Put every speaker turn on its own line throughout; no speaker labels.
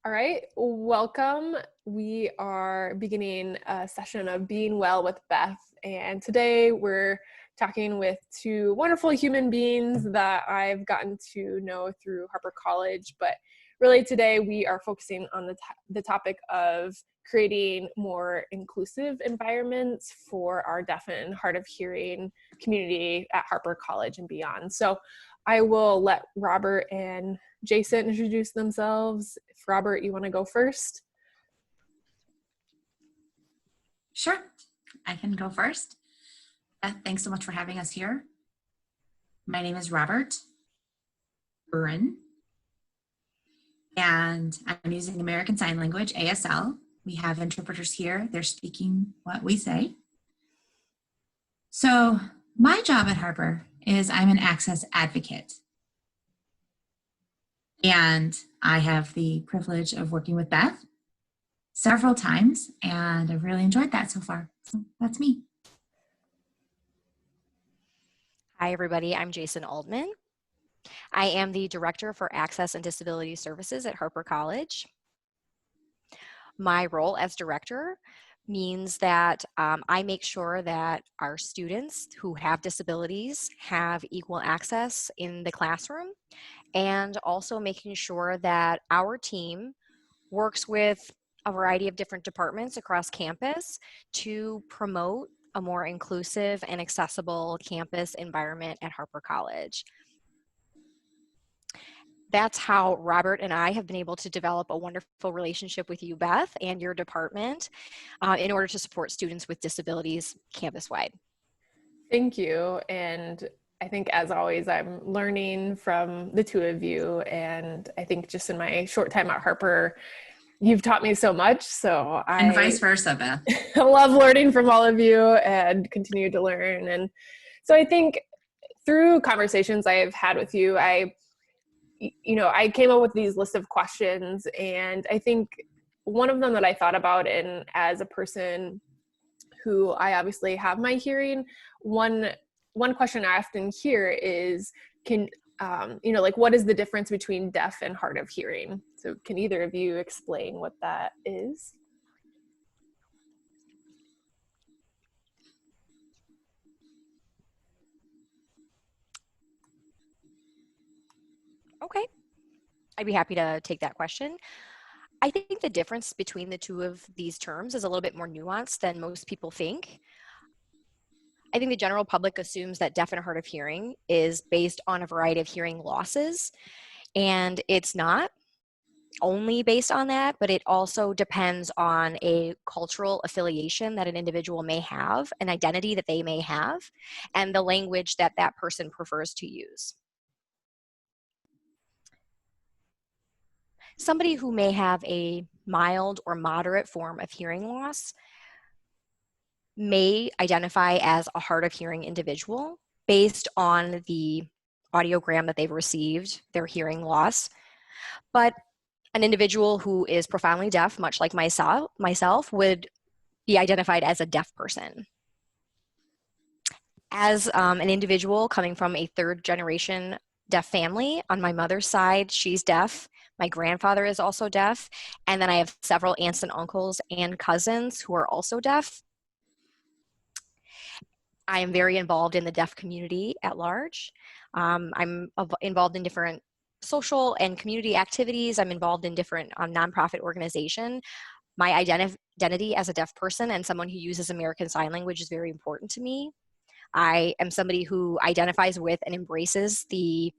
All right, welcome. We are beginning a session of Being Well with Beth, and today we're talking with two wonderful human beings that I've gotten to know through Harper College, but really today we are focusing on the topic of creating more inclusive environments for our deaf and hard of hearing community at Harper College and beyond. So I will let Robert and Jason introduce themselves. If Robert, you want to go first?
Sure, I can go first. Beth, thanks so much for having us here. My name is Robert Uhren, and I'm using American Sign Language, ASL. We have interpreters here. They're speaking what we say. So my job at Harper is I'm an access advocate. And I have the privilege of working with Beth several times, and I've really enjoyed that so far. So that's me.
Hi, everybody. I'm Jason Altmann. I am the Director for Access and Disability Services at Harper College. My role as director means that I make sure that our students who have disabilities have equal access in the classroom, and also making sure that our team works with a variety of different departments across campus to promote a more inclusive and accessible campus environment at Harper College. That's how Robert and I have been able to develop a wonderful relationship with you, Beth, and your department in order to support students with disabilities campus-wide.
Thank you. And I think, as always, I'm learning from the two of you. And I think just in my short time at Harper, you've taught me so much. So
And vice versa, Beth.
I love learning from all of you and continue to learn. And so I think through conversations I've had with you, I came up with these list of questions, and I think one of them that I thought about, and as a person who I obviously have my hearing, one question I often hear is, what is the difference between deaf and hard of hearing? So can either of you explain what that is?
Okay, I'd be happy to take that question. I think the difference between the two of these terms is a little bit more nuanced than most people think. I think the general public assumes that deaf and hard of hearing is based on a variety of hearing losses, and it's not only based on that, but it also depends on a cultural affiliation that an individual may have, an identity that they may have, and the language that that person prefers to use. Somebody who may have a mild or moderate form of hearing loss may identify as a hard of hearing individual based on the audiogram that they've received, their hearing loss. But an individual who is profoundly deaf, much like myself, would be identified as a deaf person. As an individual coming from a third generation deaf family, on my mother's side, she's deaf. My grandfather is also deaf. And then I have several aunts and uncles and cousins who are also deaf. I am very involved in the deaf community at large. I'm involved in different social and community activities. I'm involved in different nonprofit organizations. My identity as a deaf person and someone who uses American Sign Language is very important to me. I am somebody who identifies with and embraces the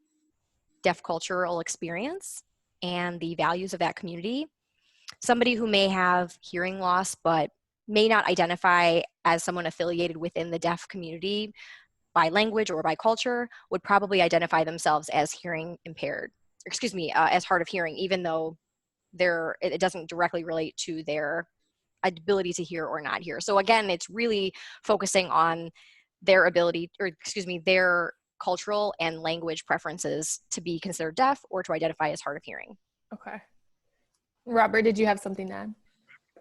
deaf cultural experience and the values of that community. Somebody who may have hearing loss but may not identify as someone affiliated within the deaf community by language or by culture would probably identify themselves as hearing impaired, as hard of hearing, even though it doesn't directly relate to their ability to hear or not hear. So again, it's really focusing on their ability, their cultural and language preferences to be considered deaf or to identify as hard of hearing.
Okay. Robert, did you have something to add?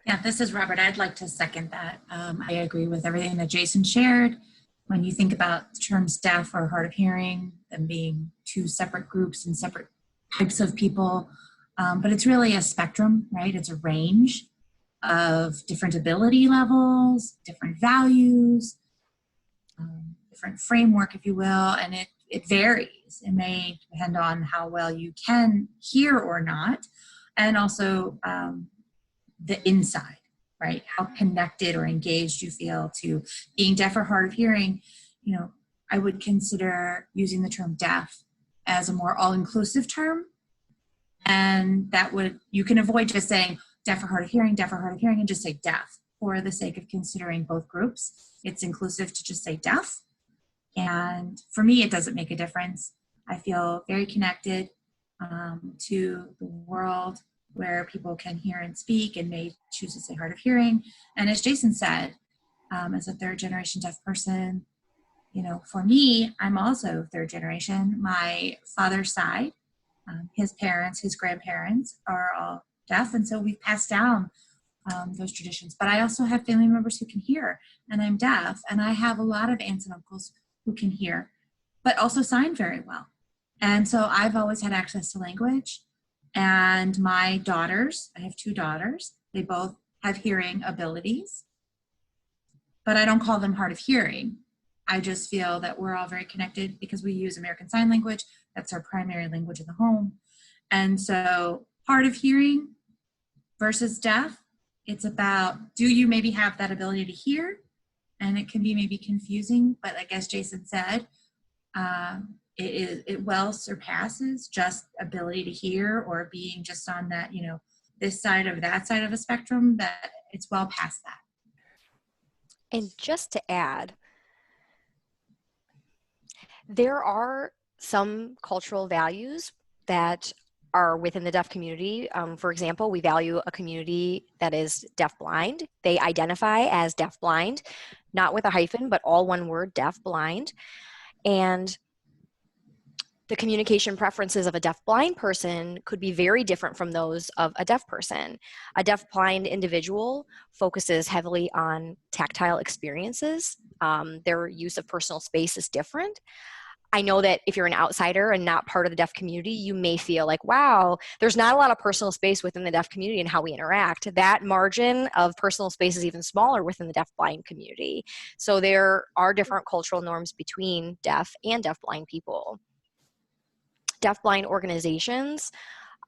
Yeah, this is Robert. I'd like to second that. I agree with everything that Jason shared. When you think about the terms deaf or hard of hearing, them being two separate groups and separate types of people, But it's really a spectrum, right? It's a range of different ability levels, different values, different framework, if you will, and it varies. It may depend on how well you can hear or not, and also the inside, right? How connected or engaged you feel to being deaf or hard of hearing. You know, I would consider using the term deaf as a more all-inclusive term, and that would, you can avoid just saying deaf or hard of hearing, and just say deaf for the sake of considering both groups. It's inclusive to just say deaf. And for me, it doesn't make a difference. I feel very connected to the world where people can hear and speak and may choose to say hard of hearing. And as Jason said, as a third generation deaf person, you know, for me, I'm also third generation. My father's side, his parents, his grandparents are all deaf. And so we've passed down those traditions. But I also have family members who can hear, and I'm deaf. And I have a lot of aunts and uncles who can hear, but also sign very well. And so I've always had access to language. And my daughters, I have two daughters, they both have hearing abilities, but I don't call them hard of hearing. I just feel that we're all very connected because we use American Sign Language. That's our primary language in the home. And so hard of hearing versus deaf, it's about, do you maybe have that ability to hear? And it can be maybe confusing, but like as Jason said, it well surpasses just ability to hear or being just on that, you know, this side of that side of a spectrum, that it's well past that.
And just to add, there are some cultural values that are within the deaf community. For example, we value a community that is deaf-blind. They identify as deaf-blind, not with a hyphen, but all one word, deaf-blind. And the communication preferences of a deaf-blind person could be very different from those of a deaf person. A deaf-blind individual focuses heavily on tactile experiences. Their use of personal space is different. I know that if you're an outsider and not part of the deaf community, you may feel like, wow, there's not a lot of personal space within the deaf community and how we interact. That margin of personal space is even smaller within the deaf-blind community. So there are different cultural norms between deaf and deaf-blind people. Deaf-blind organizations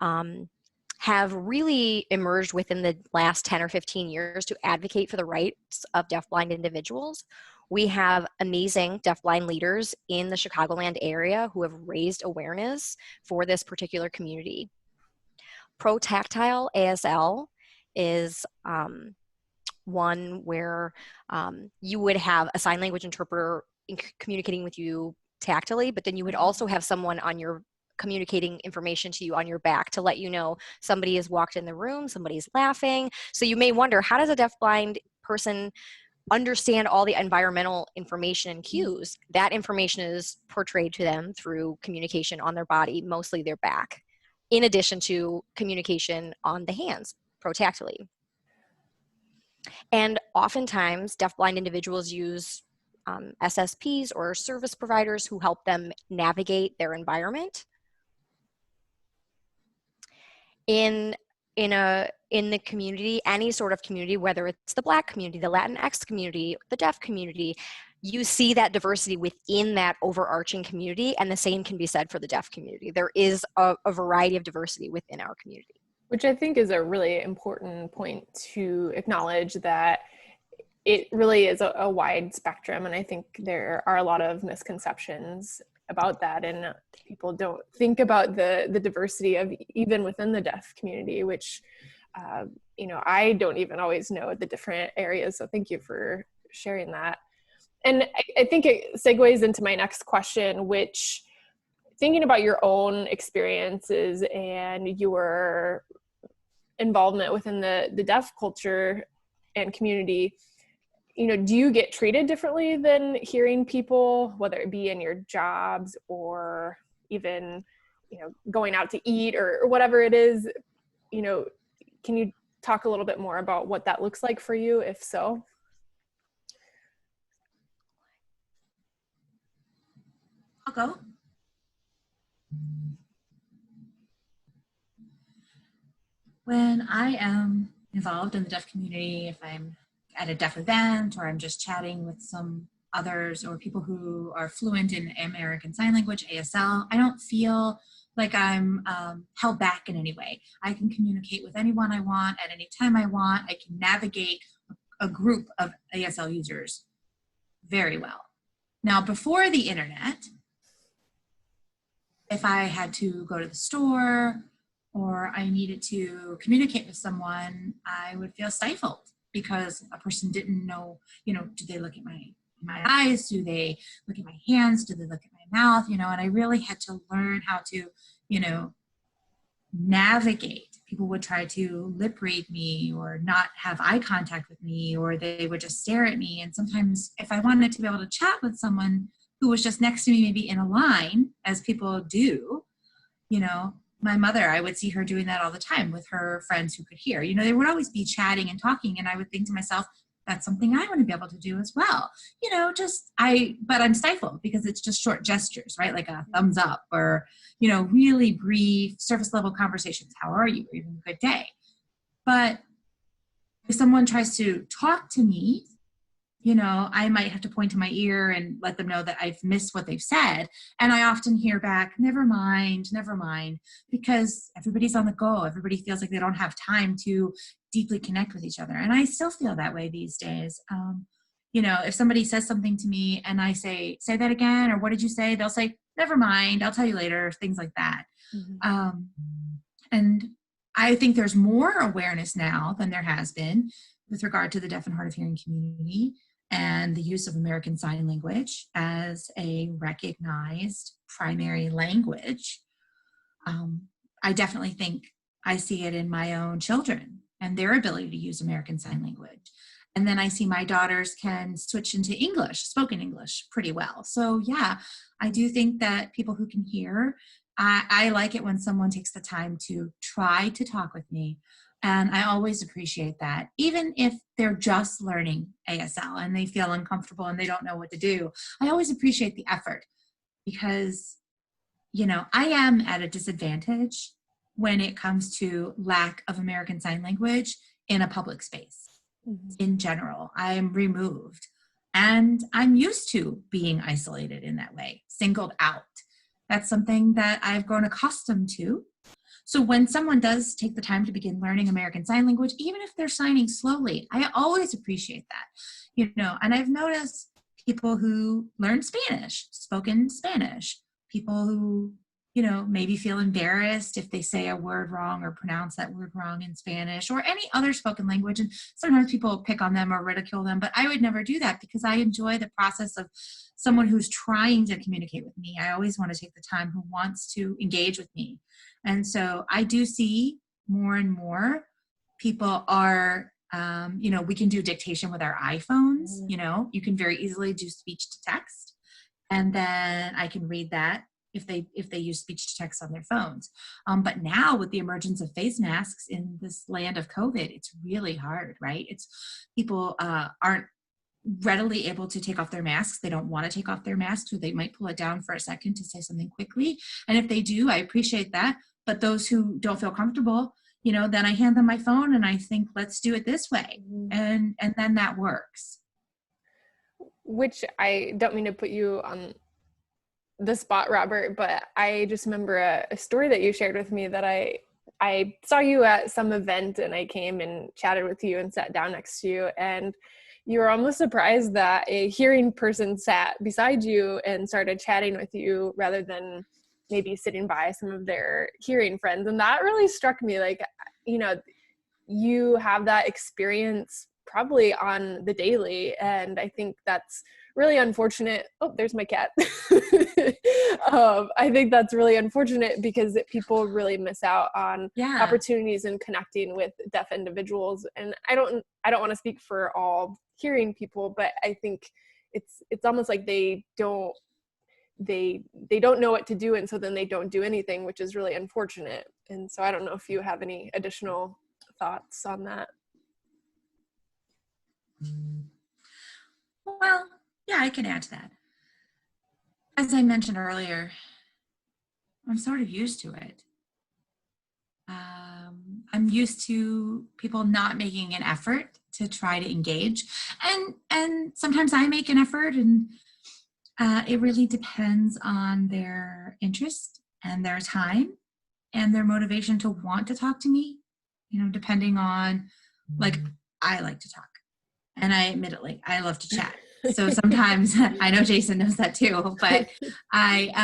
have really emerged within the last 10 or 15 years to advocate for the rights of deaf-blind individuals. We have amazing deaf-blind leaders in the Chicagoland area who have raised awareness for this particular community. Pro-Tactile ASL is one where you would have a sign language interpreter communicating with you tactily, but then you would also have someone on your communicating information to you on your back to let you know somebody has walked in the room, somebody's laughing. So you may wonder, how does a deaf-blind person understand all the environmental information and cues? That information is portrayed to them through communication on their body, mostly their back, in addition to communication on the hands, protactily. And oftentimes, deaf-blind individuals use SSPs or service providers who help them navigate their environment. In the community, any sort of community, whether it's the Black community, the Latinx community, the deaf community, you see that diversity within that overarching community, and the same can be said for the deaf community. There is a variety of diversity within our community.
Which I think is a really important point to acknowledge, that it really is a wide spectrum, and I think there are a lot of misconceptions about that, and people don't think about the diversity of even within the deaf community, which you know, I don't even always know the different areas, so thank you for sharing that. And I think it segues into my next question, which, thinking about your own experiences and your involvement within the deaf culture and community, you know, do you get treated differently than hearing people, whether it be in your jobs or even, you know, going out to eat or whatever it is? You know, can you talk a little bit more about what that looks like for you, if so?
I'll go. When I am involved in the deaf community, if I'm at a deaf event or I'm just chatting with some others or people who are fluent in American Sign Language, ASL, I don't feel like I'm held back in any way. I can communicate with anyone I want at any time I want. I can navigate a group of ASL users very well. Now, before the internet, if I had to go to the store or I needed to communicate with someone, I would feel stifled because a person didn't know, do they look at my eyes? Do they look at my hands? Do they look at my mouth? And I really had to learn how to, navigate. People would try to lip read me or not have eye contact with me, or they would just stare at me. And sometimes if I wanted to be able to chat with someone who was just next to me, maybe in a line, as people do, my mother, I would see her doing that all the time with her friends who could hear. They would always be chatting and talking, and I would think to myself, that's something I want to be able to do as well. But I'm stifled because it's just short gestures, right? Like a thumbs up or, really brief surface level conversations. How are you? Or even a good day. But if someone tries to talk to me, I might have to point to my ear and let them know that I've missed what they've said. And I often hear back, never mind, because everybody's on the go. Everybody feels like they don't have time to deeply connect with each other. And I still feel that way these days. If somebody says something to me and I say that again, or what did you say? They'll say, never mind, I'll tell you later, things like that. Mm-hmm. And I think there's more awareness now than there has been with regard to the deaf and hard of hearing community and the use of American Sign Language as a recognized primary language. I definitely think I see it in my own children and their ability to use American Sign Language. And then I see my daughters can switch into English, spoken English, pretty well. So yeah, I do think that people who can hear, I like it when someone takes the time to try to talk with me. And I always appreciate that, even if they're just learning ASL and they feel uncomfortable and they don't know what to do. I always appreciate the effort because, I am at a disadvantage when it comes to lack of American Sign Language in a public space. Mm-hmm. In general, I'm removed and I'm used to being isolated in that way, singled out. That's something that I've grown accustomed to. So when someone does take the time to begin learning American Sign Language, even if they're signing slowly, I always appreciate that, and I've noticed people who learn Spanish, spoken Spanish, people who, maybe feel embarrassed if they say a word wrong or pronounce that word wrong in Spanish or any other spoken language. And sometimes people pick on them or ridicule them, but I would never do that because I enjoy the process of someone who's trying to communicate with me. I always want to take the time who wants to engage with me. And so I do see more and more people are, we can do dictation with our iPhones. Mm-hmm. You can very easily do speech to text. And then I can read that if they use speech to text on their phones. But now with the emergence of face masks in this land of COVID, it's really hard, right? People aren't readily able to take off their masks. They don't want to take off their masks, or they might pull it down for a second to say something quickly. And if they do, I appreciate that. But those who don't feel comfortable, then I hand them my phone and I think, let's do it this way. And then that works.
Which I don't mean to put you on the spot, Robert, but I just remember a story that you shared with me that I saw you at some event and I came and chatted with you and sat down next to you, and you were almost surprised that a hearing person sat beside you and started chatting with you rather than maybe sitting by some of their hearing friends. And that really struck me, like, you have that experience probably on the daily. And I think that's really unfortunate. Oh, there's my cat. I think that's really unfortunate because people really miss out on opportunities in connecting with deaf individuals. And I don't want to speak for all hearing people, but I think it's almost like they don't know what to do, and so then they don't do anything, which is really unfortunate. And so I don't know if you have any additional thoughts on that.
Well, yeah, I can add to that. As I mentioned earlier, I'm sort of used to it. I'm used to people not making an effort to try to engage. And sometimes I make an effort, and it really depends on their interest and their time and their motivation to want to talk to me, depending on, like, I like to talk. And I admittedly, I love to chat. So sometimes, I know Jason knows that too, but if I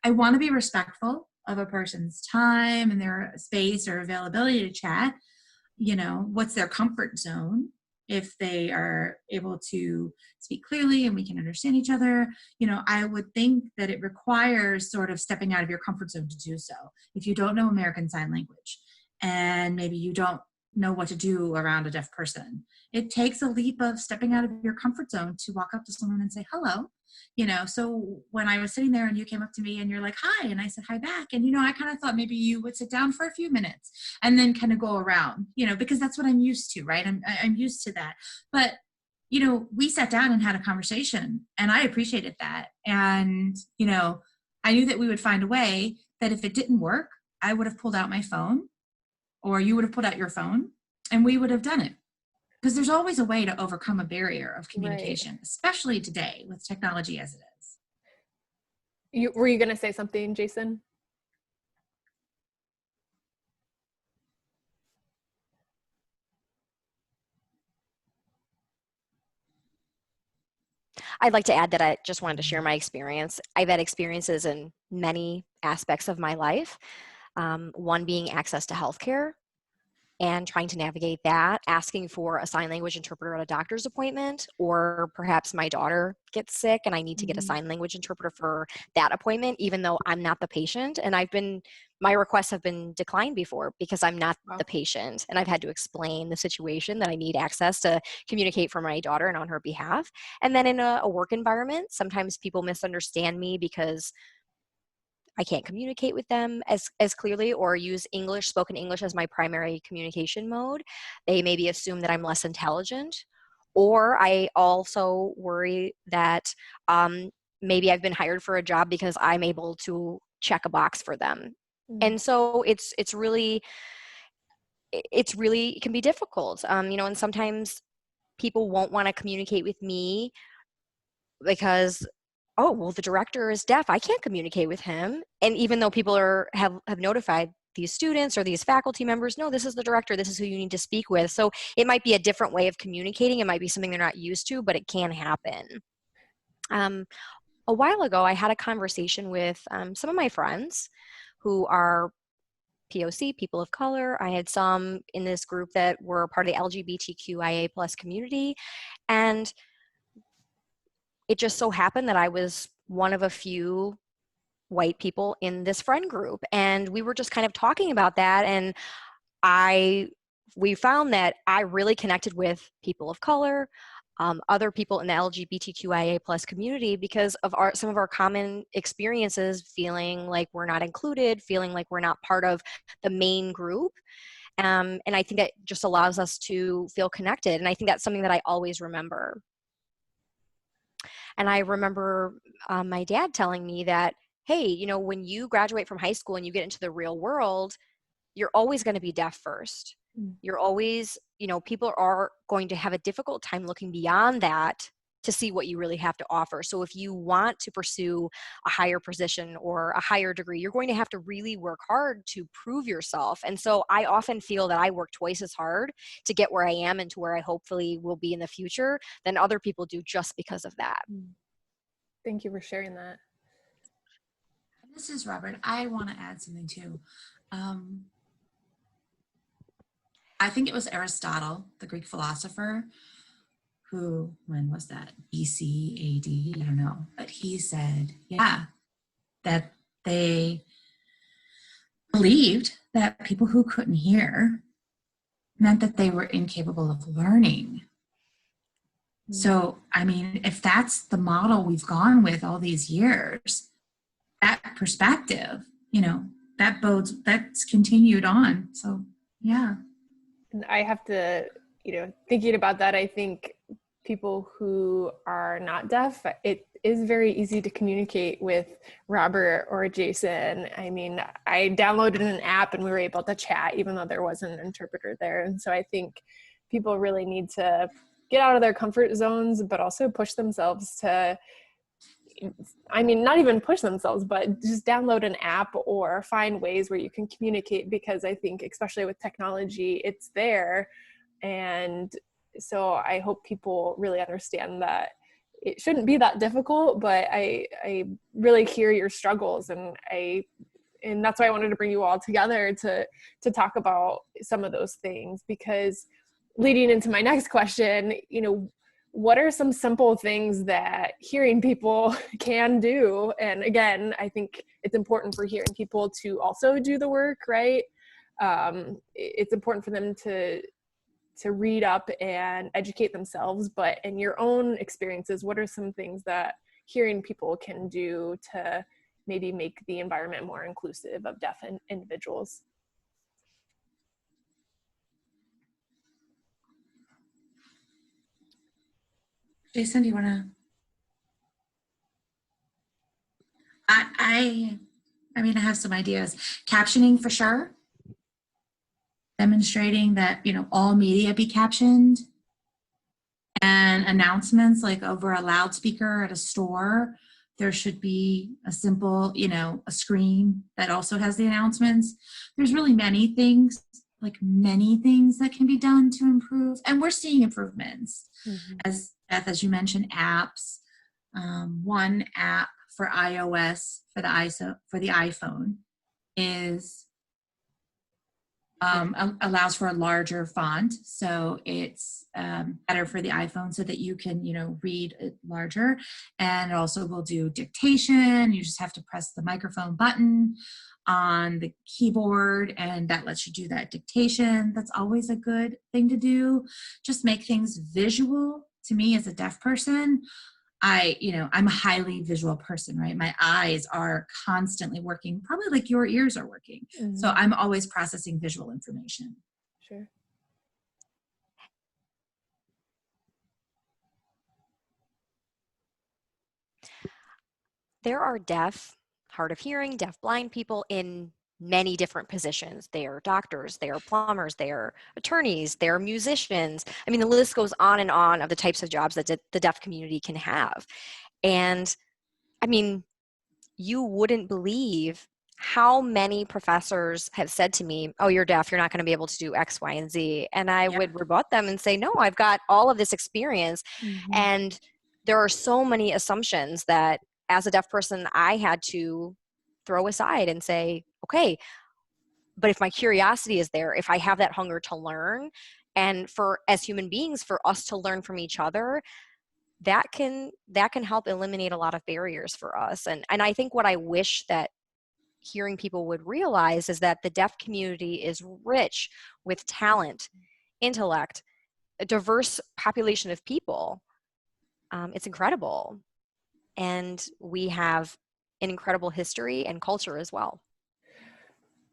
want to be respectful of a person's time and their space or availability to chat, what's their comfort zone? If they are able to speak clearly and we can understand each other, I would think that it requires sort of stepping out of your comfort zone to do so. If you don't know American Sign Language and maybe you don't know what to do around a deaf person, it takes a leap of stepping out of your comfort zone to walk up to someone and say hello. So when I was sitting there and you came up to me and you're like, hi, and I said hi back, and I kind of thought maybe you would sit down for a few minutes and then kind of go around, because that's what I'm used to, right? I'm used to that. But we sat down and had a conversation, and I appreciated that. And I knew that we would find a way that if it didn't work, I would have pulled out my phone, or you would have pulled out your phone, and we would have done it. Because there's always a way to overcome a barrier of communication, right, especially today with technology as it is.
Were you going to say something, Jason?
I'd like to add that I just wanted to share my experience. I've had experiences in many aspects of my life, one being access to healthcare and trying to navigate that, asking for a sign language interpreter at a doctor's appointment, or perhaps my daughter gets sick and I need to get a sign language interpreter for that appointment, even though I'm not the patient. And my requests have been declined before because I'm not the patient, and I've had to explain the situation that I need access to communicate for my daughter and on her behalf. And then in a work environment, sometimes people misunderstand me because I can't communicate with them as clearly or use spoken English as my primary communication mode. They maybe assume that I'm less intelligent, or I also worry that maybe I've been hired for a job because I'm able to check a box for them. And so it can be difficult, and sometimes people won't want to communicate with me because, oh, well, the director is deaf, I can't communicate with him. And even though people have notified these students or these faculty members, no, this is the director, this is who you need to speak with. So it might be a different way of communicating. It might be something they're not used to, but it can happen. A while ago, I had a conversation with some of my friends who are POC, people of color. I had some in this group that were part of the LGBTQIA+ community. And it just so happened that I was one of a few white people in this friend group. And we were just kind of talking about that. And we found that I really connected with people of color, other people in the LGBTQIA+ community, because of some of our common experiences, feeling like we're not included, feeling like we're not part of the main group. And I think that just allows us to feel connected. And I think that's something that I always remember. And I remember my dad telling me that, hey, when you graduate from high school and you get into the real world, you're always going to be deaf first. You're always, people are going to have a difficult time looking beyond that to see what you really have to offer. So if you want to pursue a higher position or a higher degree, you're going to have to really work hard to prove yourself. And so I often feel that I work twice as hard to get where I am and to where I hopefully will be in the future than other people do, just because of that.
Thank you for sharing that.
This is Robert. I want to add something too. I think it was Aristotle, the Greek philosopher, who, when was that? BC, AD, I don't know. But he said, that they believed that people who couldn't hear meant that they were incapable of learning. So, I mean, if that's the model we've gone with all these years, that perspective, that's continued on. So, yeah.
And I have to, thinking about that, I think people who are not deaf, it is very easy to communicate with Robert or Jason. I mean, I downloaded an app and we were able to chat even though there wasn't an interpreter there. And so I think people really need to get out of their comfort zones, but also push themselves to, I mean, not even push themselves, but just download an app or find ways where you can communicate, because I think especially with technology, it's there. And so I hope people really understand that it shouldn't be that difficult, but I really hear your struggles, and that's why I wanted to bring you all together to talk about some of those things, because leading into my next question, you know, what are some simple things that hearing people can do? And again, I think it's important for hearing people to also do the work, right? It's important for them to read up and educate themselves, but in your own experiences, what are some things that hearing people can do to maybe make the environment more inclusive of deaf individuals?
Jason, do you want to? I mean, I have some ideas. Captioning for sure. Demonstrating that, you know, all media be captioned, and announcements like over a loudspeaker at a store. There should be a simple, you know, a screen that also has the announcements. There's really many things that can be done to improve, and we're seeing improvements.
Mm-hmm.
As Beth, as you mentioned, apps. One app for iOS for the iPhone is allows for a larger font, so it's better for the iPhone, so that you can, you know, read it larger. And it also will do dictation. You just have to press the microphone button on the keyboard, and that lets you do that dictation. That's always a good thing to do. Just make things visual. To me, as a deaf person, I'm a highly visual person, right? My eyes are constantly working, probably like your ears are working. Mm-hmm. So I'm always processing visual information.
Sure.
There are deaf, hard of hearing, deaf blind people in many different positions. They are doctors, they are plumbers, they are attorneys, they are musicians. I mean, the list goes on and on of the types of jobs that the deaf community can have. And I mean, you wouldn't believe how many professors have said to me, oh, you're deaf, you're not going to be able to do X, Y, and Z. And I would rebut them and say, no, I've got all of this experience. Mm-hmm. And there are so many assumptions that as a deaf person, I had to throw aside and say, okay, but if my curiosity is there, if I have that hunger to learn, and for as human beings, for us to learn from each other, that can help eliminate a lot of barriers for us. And I think what I wish that hearing people would realize is that the deaf community is rich with talent, intellect, a diverse population of people. It's incredible. And we have an incredible history and culture as well.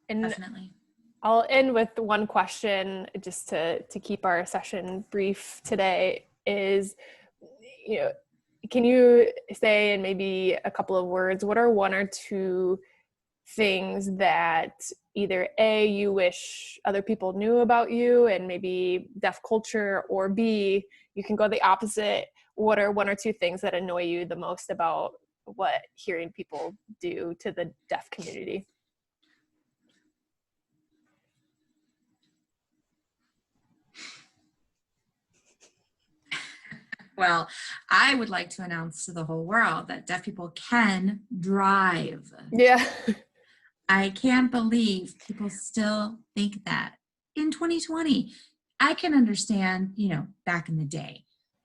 And
definitely.
I'll end with one question just to keep our session brief today is, you know, can you say in maybe a couple of words, what are one or two things that either A, you wish other people knew about you and maybe deaf culture, or B, you can go the opposite. What are one or two things that annoy you the most about what hearing people do to the deaf community?
Well, I would like to announce to the whole world that deaf people can drive.
Yeah.
I can't believe people still think that in 2020. I can understand, you know, back in the day,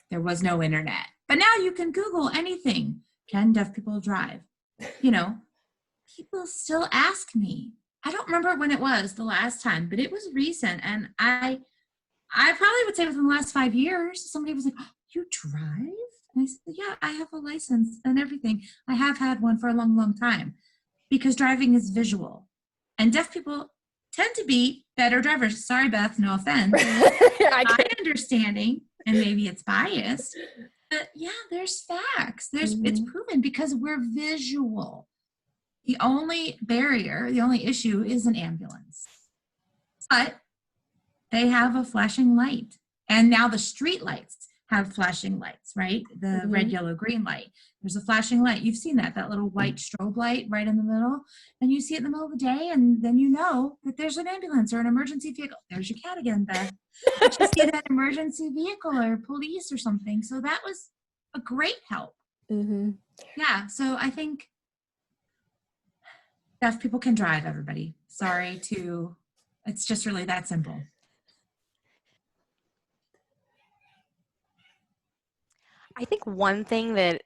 there was no internet, but now you can Google anything. Can deaf people drive? You know, people still ask me. I don't remember when it was the last time, but it was recent. And I probably would say within the last 5 years, somebody was like, oh, you drive? And I said, yeah, I have a license and everything. I have had one for a long, long time, because driving is visual. And deaf people tend to be better drivers. Sorry, Beth, no offense. My understanding, and maybe it's biased, But yeah, there's facts. It's proven because we're visual. The only barrier, the only issue is an ambulance. But they have a flashing light. And now the street lights have flashing lights, right? The red, yellow, green light. There's a flashing light. You've seen that little white strobe light right in the middle. And you see it in the middle of the day, and then you know that there's an ambulance or an emergency vehicle. There's your cat again, Beth. But you see that emergency vehicle or police or something. So that was a great help. Yeah, so I think deaf people can drive, everybody. It's just really that simple.
I think one thing that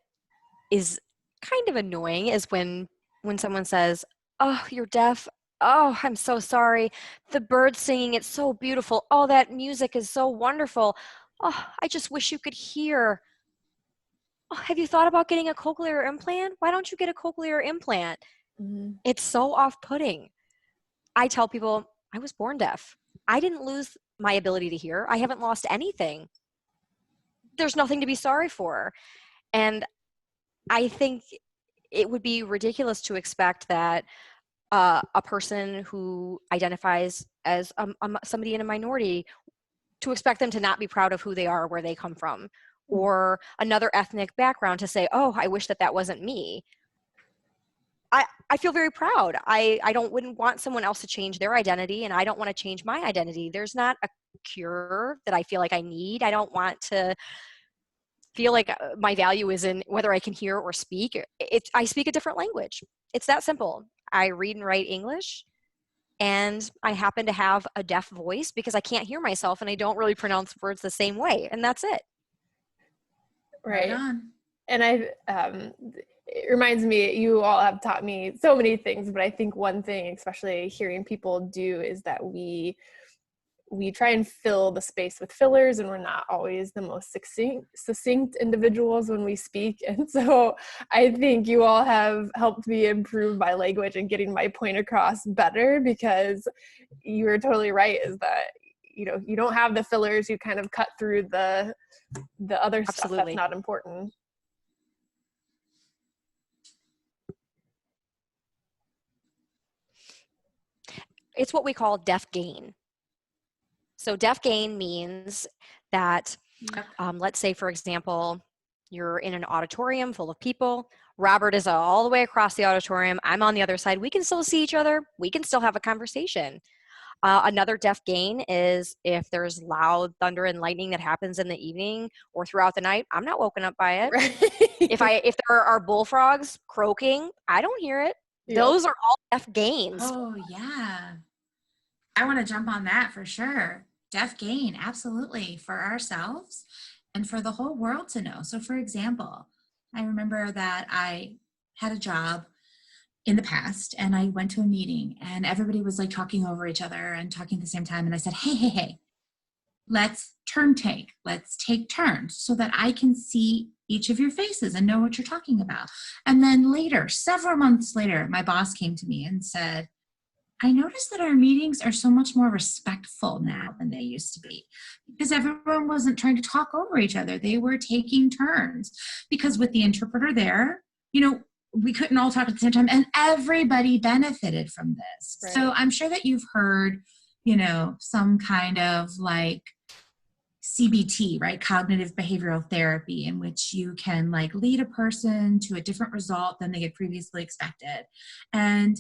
is kind of annoying is when someone says, "Oh, you're deaf. Oh, I'm so sorry. The birds singing, it's so beautiful. Oh, that music is so wonderful. Oh, I just wish you could hear. Oh, have you thought about getting a cochlear implant? Why don't you get a cochlear implant?" It's so off-putting. I tell people, I was born deaf. I didn't lose my ability to hear. I haven't lost anything. There's nothing to be sorry for. And I think it would be ridiculous to expect that a person who identifies as somebody in a minority, to expect them to not be proud of who they are or where they come from, or another ethnic background to say, "Oh, I wish that wasn't me." I feel very proud. I wouldn't want someone else to change their identity, and I don't want to change my identity. There's not a cure that I feel like I need. I don't want to feel like my value is in whether I can hear or speak. I speak a different language. It's that simple. I read and write English, and I happen to have a deaf voice because I can't hear myself and I don't really pronounce words the same way, and that's it.
Right on. And it reminds me, you all have taught me so many things, but I think one thing, especially hearing people do, is that we try and fill the space with fillers, and we're not always the most succinct individuals when we speak. And so I think you all have helped me improve my language and getting my point across better, because you are totally right, is that, you don't have the fillers, you kind of cut through the other stuff that's not important.
It's what we call deaf gain. So deaf gain means that, let's say, for example, you're in an auditorium full of people. Robert is all the way across the auditorium. I'm on the other side. We can still see each other. We can still have a conversation. Another deaf gain is if there's loud thunder and lightning that happens in the evening or throughout the night, I'm not woken up by it. Right. If there are bullfrogs croaking, I don't hear it. Yep. Those are all deaf gains.
Oh, yeah. I want to jump on that for sure. Deaf gain, absolutely, for ourselves and for the whole world to know. So for example, I remember that I had a job in the past and I went to a meeting and everybody was like talking over each other and talking at the same time. And I said, hey, let's take turns so that I can see each of your faces and know what you're talking about. And then later, several months later, my boss came to me and said, I noticed that our meetings are so much more respectful now than they used to be, because everyone wasn't trying to talk over each other. They were taking turns, because with the interpreter there, we couldn't all talk at the same time, and everybody benefited from this. Right. So I'm sure that you've heard, some kind of like CBT, right? Cognitive behavioral therapy, in which you can like lead a person to a different result than they had previously expected. And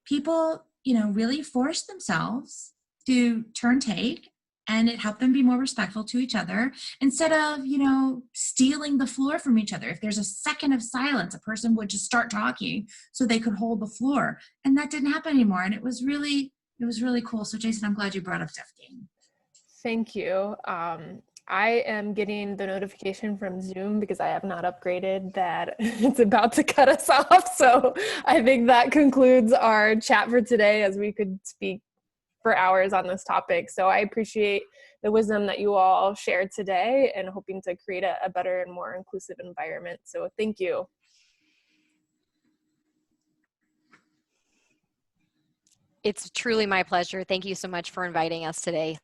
people, really forced themselves to take, and it helped them be more respectful to each other instead of, stealing the floor from each other. If there's a second of silence, a person would just start talking so they could hold the floor. And that didn't happen anymore. And it was really cool. So Jason, I'm glad you brought up deaf gain.
Thank you. I am getting the notification from Zoom, because I have not upgraded, that it's about to cut us off. So I think that concludes our chat for today, as we could speak for hours on this topic. So I appreciate the wisdom that you all shared today, and hoping to create a better and more inclusive environment. So thank you.
It's truly my pleasure. Thank you so much for inviting us today.